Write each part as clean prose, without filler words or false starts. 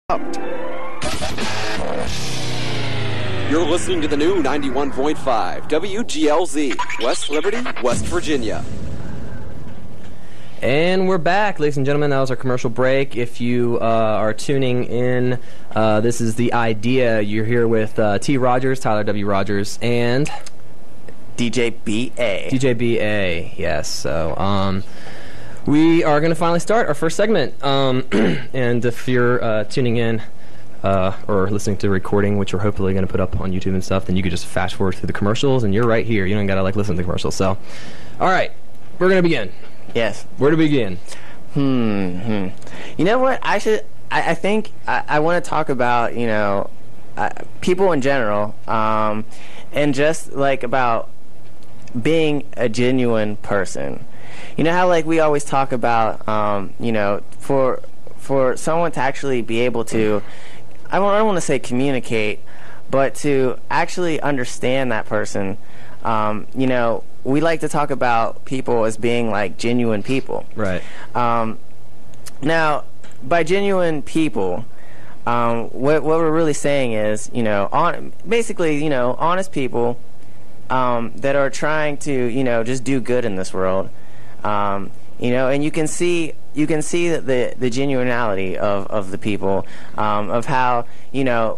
You're listening to the new 91.5 WGLZ, West Liberty, West Virginia. And we're back, ladies and gentlemen. That was our commercial break. If you are tuning in, this is The Idea. You're here with T. Rogers, Tyler W. Rogers, and DJ B.A. DJ B.A., yes. So, we are going to finally start our first segment. And if you're tuning in or listening to the recording, which we're hopefully going to put up on YouTube and stuff, then you could just fast forward through the commercials, and you're right here. You don't got to listen to the commercials. So, all right, we're going to begin. Yes. Where to begin? You know what? I think I want to talk about, people in general, and just like about being a genuine person. You know how we always talk about, for someone to actually be able to, I don't want to say communicate, but to actually understand that person, we like to talk about people as being like genuine people. Right. Now, by genuine people, what we're really saying is, basically, honest people that are trying to, just do good in this world. And you can see the genuinity of the people, of how, a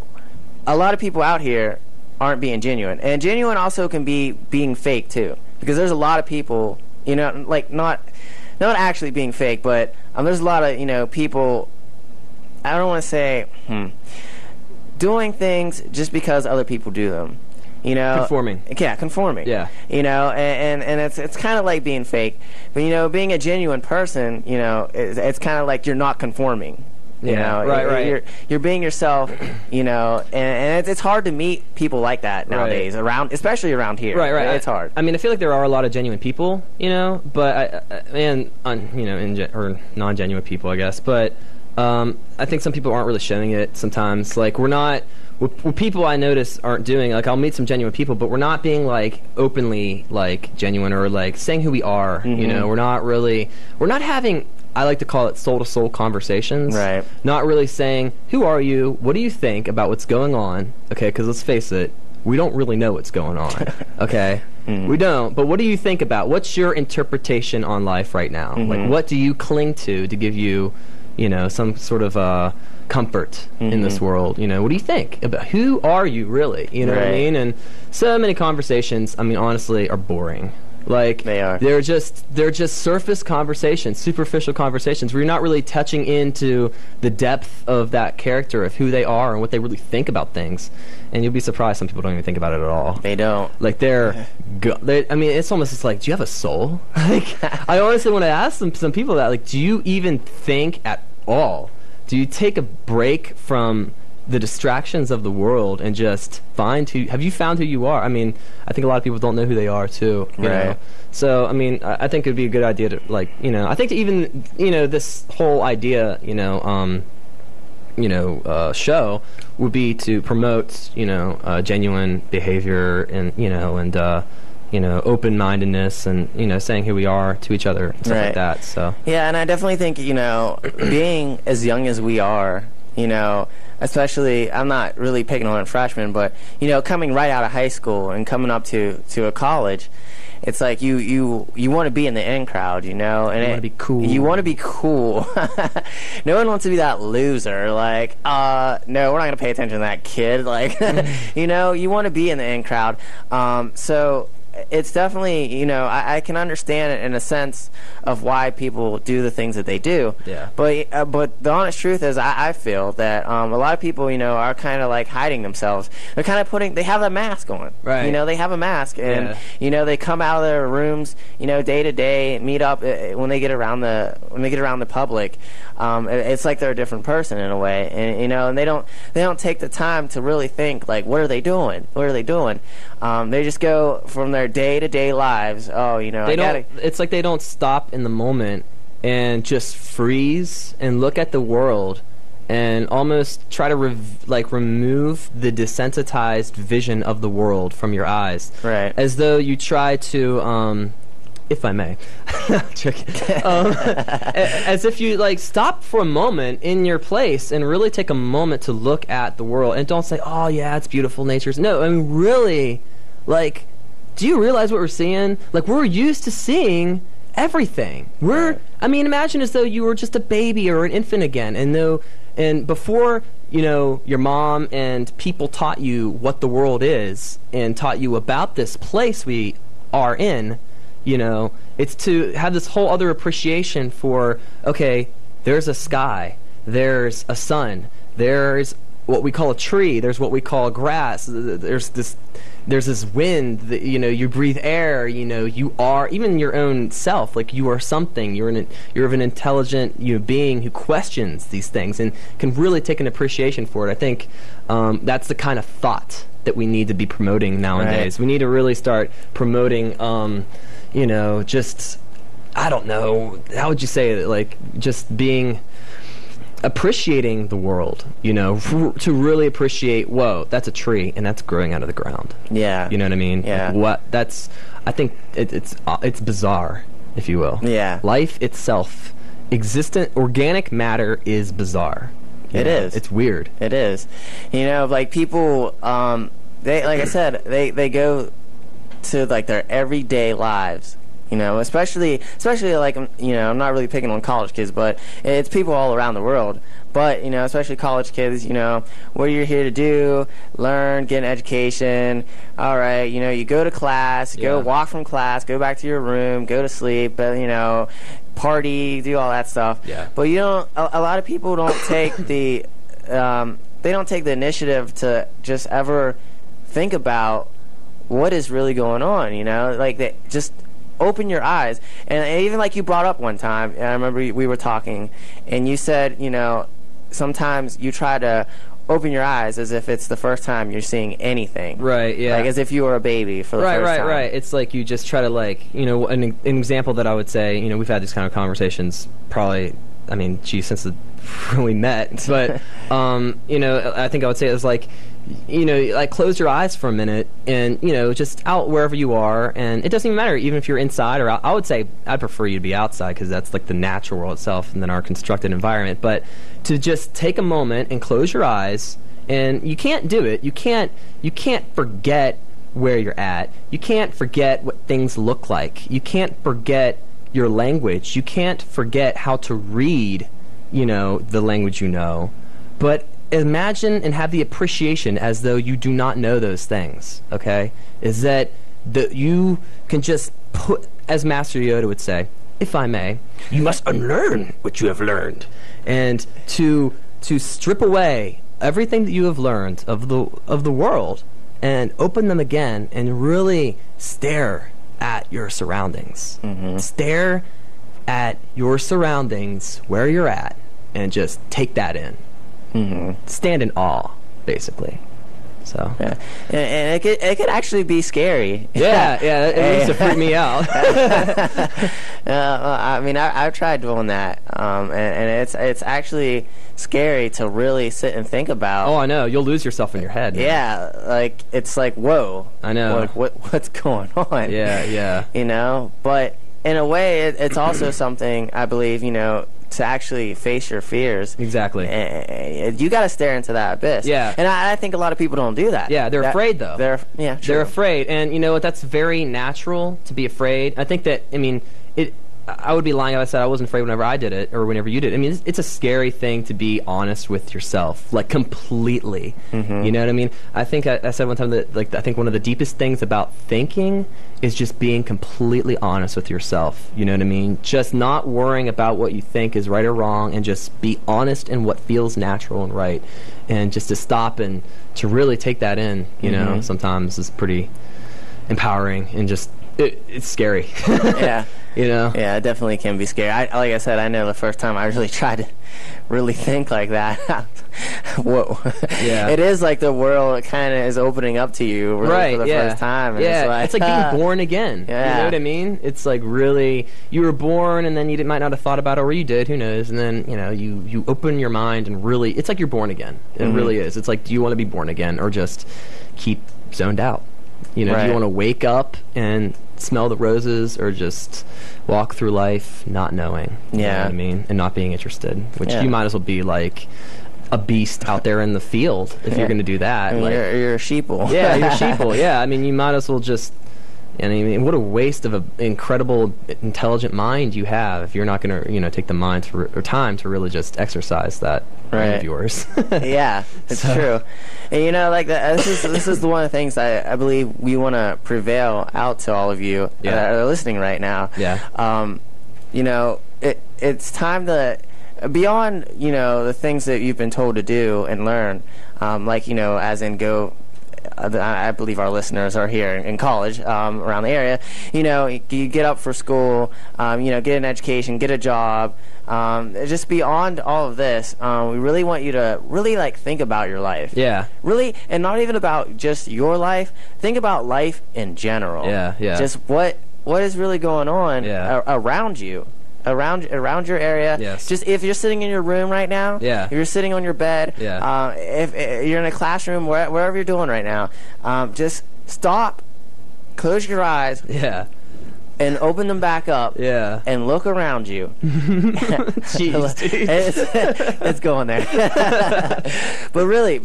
lot of people out here aren't being genuine. And genuine also can be being fake, too. Because there's a lot of people, not actually being fake, but there's a lot of, people, I don't want to say, doing things just because other people do them. Conforming. Yeah, conforming. Yeah. And it's kind of like being fake. But, being a genuine person, it's kind of like you're not conforming. Right. You're being yourself, and it's hard to meet people like that nowadays, especially around here. Right. It's hard. I mean, I feel like there are a lot of genuine people, but or non-genuine people, I guess. But I think some people aren't really showing it sometimes. Like, we're not. What people I notice aren't doing, I'll meet some genuine people, but we're not being openly genuine or saying who we are. Mm-hmm. We're not having, I like to call it soul-to-soul conversations. Right. Not really saying, who are you? What do you think about what's going on? Okay, because let's face it, we don't really know what's going on. Okay? Mm-hmm. We don't. But what do you think about? What's your interpretation on life right now? Mm-hmm. What do you cling to give you, some sort of comfort in this world? What do you think about who are you really? What I mean? And so many conversations, honestly, are boring. They are. They're just surface conversations, superficial conversations where you're not really touching into the depth of that character, of who they are and what they really think about things. And you'll be surprised some people don't even think about it at all. They don't. It's almost just like, do you have a soul? I honestly want to ask some people that, do you even think at all? Do you take a break from the distractions of the world and just have you found who you are? I think a lot of people don't know who they are too. You know? So, I think it would be a good idea to, I think even, this whole idea, show would be to promote, genuine behavior and, open-mindedness and, saying who we are to each other and stuff like that. So. Yeah, and I definitely think, being as young as we are, especially, I'm not really picking on freshmen, but, coming right out of high school and coming up to a college, it's like you want to be in the in crowd, and you want to be cool. You want to be cool. No one wants to be that loser. No, we're not going to pay attention to that kid. You want to be in the in crowd. So it's definitely, I can understand it in a sense of why people do the things that they do. Yeah. But the honest truth is, I feel that a lot of people, are kind of hiding themselves. They're kind of they have a mask on. Right. They have a mask, and they come out of their rooms, day to day, meet up when they get around the public. It's like they're a different person in a way, and they don't take the time to really think what are they doing? What are they doing? They just go from their day-to-day lives. It's like they don't stop in the moment and just freeze and look at the world and almost try to remove the desensitized vision of the world from your eyes. Right. As though you try to if I may, as if you like stop for a moment in your place and really take a moment to look at the world and don't say, "Oh yeah, it's beautiful, nature's." No, I mean really, like, do you realize what we're seeing? Like, we're used to seeing everything. I mean, imagine as though you were just a baby or an infant again, and before your mom and people taught you what the world is and taught you about this place we are in. It's to have this whole other appreciation for, okay, there's a sky, there's a sun, there's what we call a tree, there's what we call grass, there's this wind, you breathe air, you are, even your own self, like you are something, you're an intelligent being who questions these things and can really take an appreciation for it. I think that's the kind of thought that we need to be promoting nowadays. Right. We need to really start promoting just, I don't know, how would you say it? Like, just appreciating the world, to really appreciate, whoa, that's a tree, and that's growing out of the ground. Yeah. You know what I mean? Yeah. I think it's bizarre, if you will. Yeah. Life itself, organic matter is bizarre. It is. It's weird. It is. Like people, they, like I said, they go to like their everyday lives, especially like, I'm not really picking on college kids, but it's people all around the world, but especially college kids, what you're here to do, learn, get an education. All right, you go to class, go walk from class, go back to your room, go to sleep, party, do all that stuff. Yeah. But a lot of people don't take the they don't take the initiative to just ever think about what is really going on, like they just open your eyes. And even like you brought up one time, and I remember we were talking, and you said, sometimes you try to open your eyes as if it's the first time you're seeing anything. Right, yeah. Like as if you were a baby for the first time. Right. It's like you just try to, like, an example that I would say, we've had these kind of conversations probably, since we met. But, I think I would say it was like, like close your eyes for a minute and, just out wherever you are. And it doesn't even matter, even if you're inside or out. I would say I'd prefer you to be outside because that's like the natural world itself and then our constructed environment. But to just take a moment and close your eyes, and you can't do it. You can't forget where you're at. You can't forget what things look like. You can't forget your language. You can't forget how to read, the language But imagine and have the appreciation as though you do not know those things, okay? Is that you can just put, as Master Yoda would say, if I may, you must unlearn what you have learned. And to strip away everything that you have learned of the world and open them again and really stare at your surroundings. Mm-hmm. Stare at your surroundings, where you're at, and just take that in. Mm-hmm. Stand in awe, basically. So yeah. And it could actually be scary. Yeah, it used to freak me out. I've tried doing that, and it's actually scary to really sit and think about. Oh, I know. You'll lose yourself in your head. Man. Yeah, like it's like, whoa. I know. Like what's going on? Yeah. But in a way, it's also something I believe, to actually face your fears. Exactly. You got to stare into that abyss. Yeah. And I think a lot of people don't do that. Yeah, they're afraid, though. They're afraid. And you know what? That's very natural to be afraid. I think that, I would be lying if I said I wasn't afraid whenever I did it or whenever you did it. It's a scary thing to be honest with yourself, like completely. Mm-hmm. You know what I mean? I think I said one time that, like, I think one of the deepest things about thinking is just being completely honest with yourself. You know what I mean? Just not worrying about what you think is right or wrong, and just be honest in what feels natural and right, and just to stop and to really take that in. You mm-hmm. know, sometimes is pretty empowering and just it's scary. Yeah. Yeah, it definitely can be scary. Like I said, I know the first time I really tried to really think like that. Whoa. Yeah. It is like the world kind of is opening up to you really for the first time. And it's like being born again. Yeah. You know what I mean? It's like really, you were born and then you might not have thought about it, or you did, who knows, and then, you open your mind and really, it's like you're born again. It mm-hmm. really is. It's like, do you want to be born again or just keep zoned out? You know, do Right. you want to wake up and smell the roses, or just walk through life not knowing? You know Yeah. what I mean? And not being interested, which Yeah. you might as well be like a beast out there in the field if Yeah. you're going to do that. I mean, like, you're a sheeple. yeah, you're sheeple. Yeah, I mean, you might as well just. And I mean, what a waste of an incredible, intelligent mind you have if you're not going to, you know, take the mind or time to really just exercise that brain Right. of yours. Yeah, it's So- true. And you know, like this is the one of the things I believe we want to prevail out to all of you Yeah. that are listening right now. Yeah. You know, it's time to beyond, you know, the things that you've been told to do and learn, like, you know, as in go. I believe our listeners are here in college, around the area. You know, you get up for school, you know, get an education, get a job. Just beyond all of this, we really want you to really like think about your life. Yeah. Really, and not even about just your life. Think about life in general. Yeah, yeah. Just what is really going on Yeah. around you. Around your area. Yes. Just if you're sitting in your room right now, Yeah. if you're sitting on your bed, Yeah. if you're in a classroom, wherever you're doing right now, just stop, close your eyes, Yeah. and open them back up, Yeah. and look around you. Jeez, dude. it's going there. but really,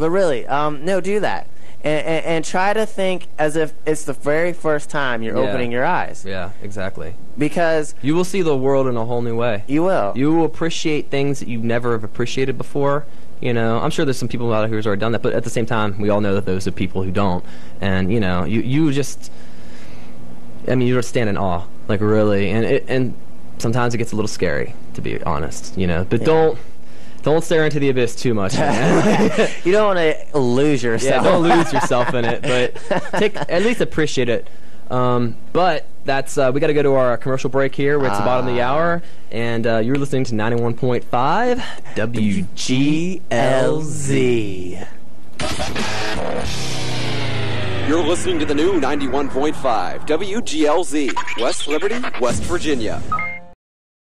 no, do that. And try to think as if it's the very first time you're Yeah. opening your eyes. Yeah, exactly. Because You will see the world in a whole new way. you will. You will appreciate things that you never have appreciated before. You know, I'm sure there's some people out there who's already done that, but at the same time, we all know that those are people who don't. And, you know, you just, I mean, you just stand in awe, like really. And sometimes it gets a little scary, to be honest, you know. But Yeah. don't stare into the abyss too much, man. You don't want to lose yourself. Yeah, don't lose yourself in it, but at least appreciate it. But that's we got to go to our commercial break here. We're at the bottom of the hour, and you're listening to 91.5 WGLZ. You're listening to the new 91.5 WGLZ, West Liberty, West Virginia.